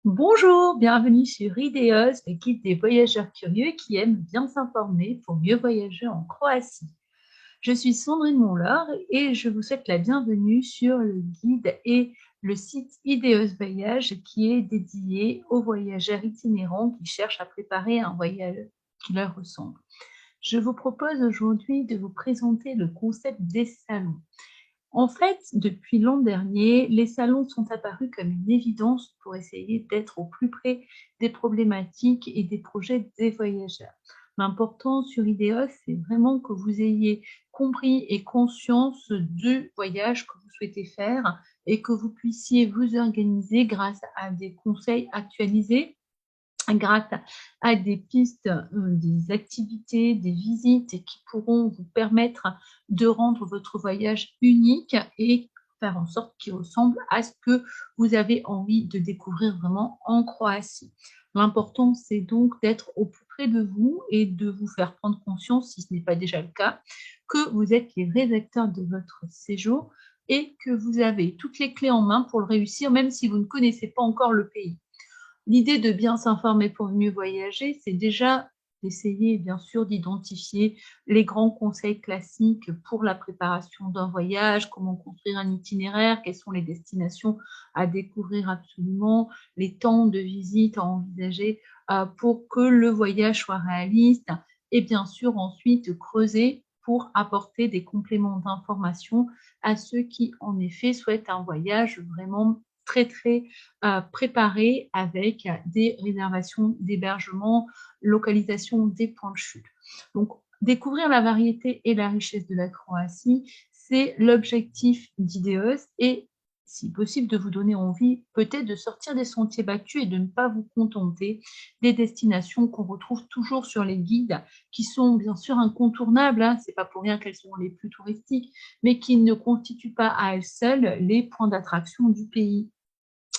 Bonjour, bienvenue sur Ideos, le guide des voyageurs curieux qui aiment bien s'informer pour mieux voyager en Croatie. Je suis Sandrine Monlor et je vous souhaite la bienvenue sur le guide et le site Ideos Voyage qui est dédié aux voyageurs itinérants qui cherchent à préparer un voyage qui leur ressemble. Je vous propose aujourd'hui de vous présenter le concept des salons. En fait, depuis l'an dernier, les salons sont apparus comme une évidence pour essayer d'être au plus près des problématiques et des projets des voyageurs. L'important sur Ideos, c'est vraiment que vous ayez compris et conscience du voyage que vous souhaitez faire et que vous puissiez vous organiser grâce à des conseils actualisés, grâce à des pistes, des activités, des visites qui pourront vous permettre de rendre votre voyage unique et faire en sorte qu'il ressemble à ce que vous avez envie de découvrir vraiment en Croatie. L'important, c'est donc d'être au plus près de vous et de vous faire prendre conscience, si ce n'est pas déjà le cas, que vous êtes les vrais acteurs de votre séjour et que vous avez toutes les clés en main pour le réussir, même si vous ne connaissez pas encore le pays. L'idée de bien s'informer pour mieux voyager, c'est déjà d'essayer, bien sûr, d'identifier les grands conseils classiques pour la préparation d'un voyage, comment construire un itinéraire, quelles sont les destinations à découvrir absolument, les temps de visite à envisager pour que le voyage soit réaliste, et bien sûr ensuite creuser pour apporter des compléments d'information à ceux qui, en effet, souhaitent un voyage vraiment très préparé avec des réservations d'hébergement, localisation des points de chute. Donc, découvrir la variété et la richesse de la Croatie, c'est l'objectif d'Ideos et, si possible, de vous donner envie peut-être de sortir des sentiers battus et de ne pas vous contenter des destinations qu'on retrouve toujours sur les guides, qui sont bien sûr incontournables, hein, c'est pas pour rien qu'elles sont les plus touristiques, mais qui ne constituent pas à elles seules les points d'attraction du pays.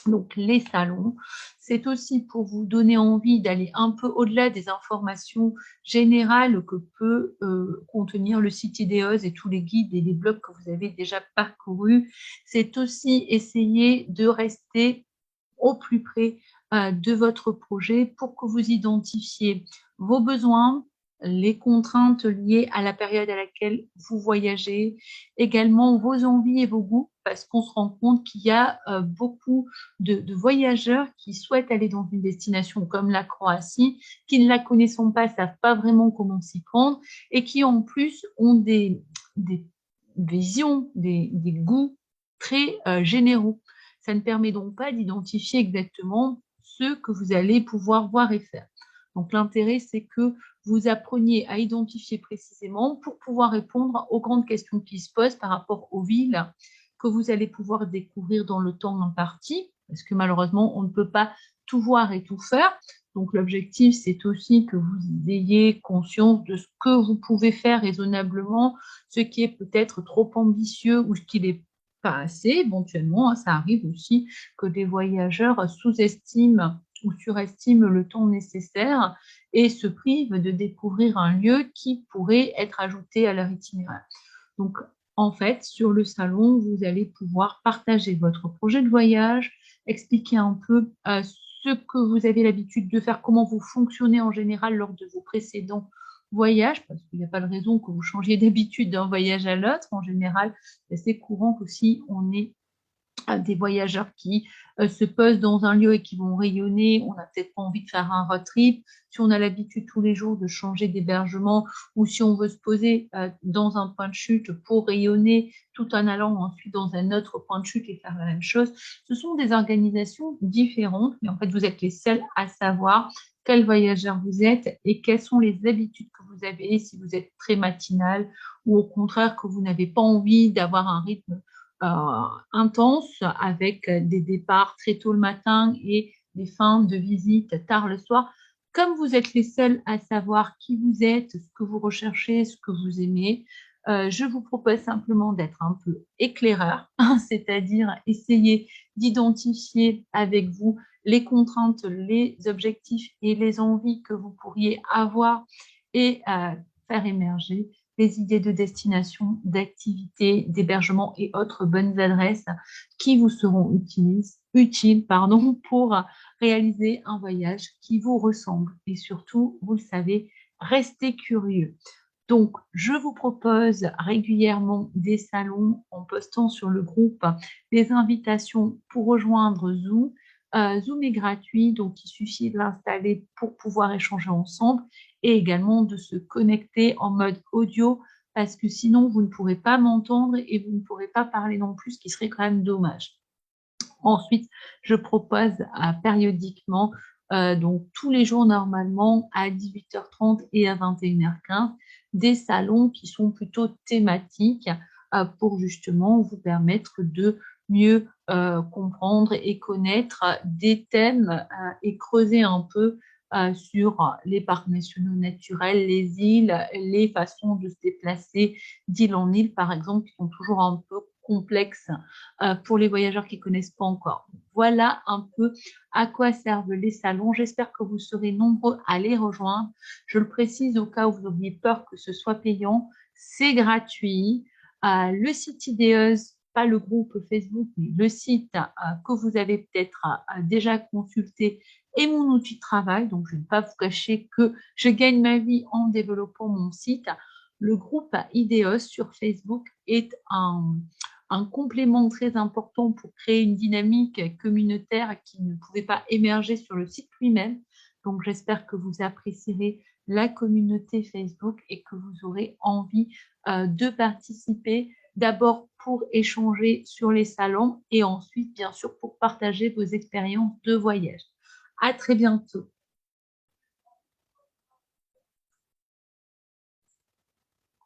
Donc, les salons, c'est aussi pour vous donner envie d'aller un peu au-delà des informations générales que peut contenir le site Ideos et tous les guides et les blogs que vous avez déjà parcourus. C'est aussi essayer de rester au plus près de votre projet pour que vous identifiez vos besoins, les contraintes liées à la période à laquelle vous voyagez, également vos envies et vos goûts, parce qu'on se rend compte qu'il y a beaucoup de voyageurs qui souhaitent aller dans une destination comme la Croatie, qui ne la connaissent pas, ne savent pas vraiment comment s'y prendre, et qui en plus ont des visions, des goûts très généraux. Ça ne permet donc pas d'identifier exactement ce que vous allez pouvoir voir et faire. Donc l'intérêt, c'est que vous appreniez à identifier précisément pour pouvoir répondre aux grandes questions qui se posent par rapport aux villes que vous allez pouvoir découvrir dans le temps imparti, parce que malheureusement, on ne peut pas tout voir et tout faire. Donc l'objectif, c'est aussi que vous ayez conscience de ce que vous pouvez faire raisonnablement, ce qui est peut-être trop ambitieux ou ce qui n'est pas assez. Éventuellement, hein, ça arrive aussi que des voyageurs sous-estiment ou surestiment le temps nécessaire et se privent de découvrir un lieu qui pourrait être ajouté à leur itinéraire. Donc, en fait, sur le salon, vous allez pouvoir partager votre projet de voyage, expliquer un peu ce que vous avez l'habitude de faire, comment vous fonctionnez en général lors de vos précédents voyages, parce qu'il n'y a pas de raison que vous changiez d'habitude d'un voyage à l'autre. En général, c'est assez courant qu'aussi on ait des voyageurs qui se posent dans un lieu et qui vont rayonner. On n'a peut-être pas envie de faire un road trip. Si on a l'habitude tous les jours de changer d'hébergement ou si on veut se poser dans un point de chute pour rayonner tout en allant ensuite dans un autre point de chute et faire la même chose, ce sont des organisations différentes, mais en fait, vous êtes les seuls à savoir quel voyageur vous êtes et quelles sont les habitudes que vous avez, si vous êtes très matinal ou au contraire que vous n'avez pas envie d'avoir un rythme intense avec des départs très tôt le matin et des fins de visite tard le soir. Comme vous êtes les seuls à savoir qui vous êtes, ce que vous recherchez, ce que vous aimez, je vous propose simplement d'être un peu éclaireur, c'est-à-dire essayer d'identifier avec vous les contraintes, les objectifs et les envies que vous pourriez avoir et faire émerger les idées de destination, d'activités, d'hébergement et autres bonnes adresses qui vous seront utiles pour réaliser un voyage qui vous ressemble. Et surtout, vous le savez, restez curieux. Donc, je vous propose régulièrement des salons en postant sur le groupe des invitations pour rejoindre Zoom. Zoom est gratuit, donc il suffit de l'installer pour pouvoir échanger ensemble et également de se connecter en mode audio parce que sinon, vous ne pourrez pas m'entendre et vous ne pourrez pas parler non plus, ce qui serait quand même dommage. Ensuite, je propose périodiquement, donc tous les jours normalement à 18h30 et à 21h15, des salons qui sont plutôt thématiques pour justement vous permettre de mieux comprendre et connaître des thèmes et creuser un peu sur les parcs nationaux naturels, les îles, les façons de se déplacer d'île en île, par exemple, qui sont toujours un peu complexes pour les voyageurs qui ne connaissent pas encore. Voilà un peu à quoi servent les salons. J'espère que vous serez nombreux à les rejoindre. Je le précise au cas où vous auriez peur que ce soit payant. C'est gratuit. Le site Ideos, pas le groupe Facebook, mais le site que vous avez peut-être déjà consulté est mon outil de travail. Donc, je ne vais pas vous cacher que je gagne ma vie en développant mon site. Le groupe Ideos sur Facebook est un complément très important pour créer une dynamique communautaire qui ne pouvait pas émerger sur le site lui-même. Donc, j'espère que vous apprécierez la communauté Facebook et que vous aurez envie de participer d'abord pour échanger sur les salons et ensuite, bien sûr, pour partager vos expériences de voyage. À très bientôt.